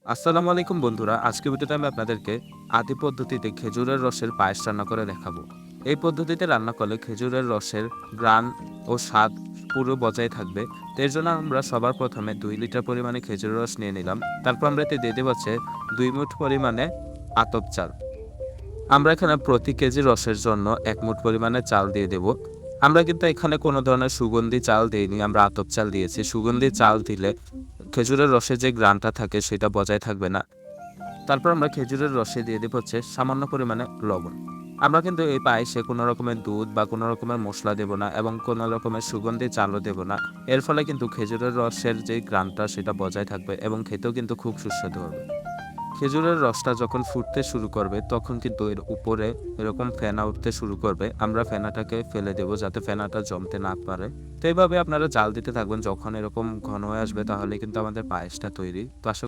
আসসালামু আলাইকুম বন্ধুরা, আজকে ভিডিওতে আমি আপনাদেরকে আদি পদ্ধতিতে খেজুরের রসের পায়েস রান্না করে দেখাবো। এই পদ্ধতিতে রান্না করলে খেজুরের রসের ঘ্রাণ ও স্বাদ পুরো বজায় থাকবে। তো এর জন্য আমরা সবার প্রথমে 2 লিটার পরিমাণে খেজুরের রস নিয়ে নিলাম। তারপর আমরা এতে দিয়ে দেব হচ্ছে 2 মুঠ পরিমাণে আতপ চাল। আমরা এখানে প্রতি কেজি রসের জন্য 1 মুঠ পরিমাণে চাল দিয়ে দেব। আমরা কিন্তু এখানে কোনো ধরনের সুগন্ধি চাল দেইনি, আমরা আতপ চাল দিয়েছি। সুগন্ধি চাল দিলে খেজুরের রসে যে ঘ্রাণটা থাকে সেটা বজায় থাকবে না। তারপর আমরা খেজুরের রসে দিয়ে দেব হচ্ছে সামান্য পরিমাণে লবণ। আমরা কিন্তু এই পায়েসে কোনো রকমের দুধ বা কোনো রকমের মশলা দেব না এবং কোনো রকমের সুগন্ধি চালও দেব না। এর ফলে কিন্তু খেজুরের রসের যে ঘ্রাণটা সেটা বজায় থাকবে এবং খেতেও কিন্তু খুব সুস্বাদু হবে। খেজুরের রসটা যখন ফুটতে শুরু করবে তখন কিন্তু এর উপরে এরকম ফেনা উঠতে শুরু করবে। আমরা ফেনাটাকে ফেলে দেব যাতে ফেনাটা জমতে না পারে। তো এইভাবে আপনারা জাল দিতে থাকবেন, যখন এরকম ঘন হয়ে আসবে তাহলে কিন্তু আমাদের পায়েসটা তৈরি। তো আশা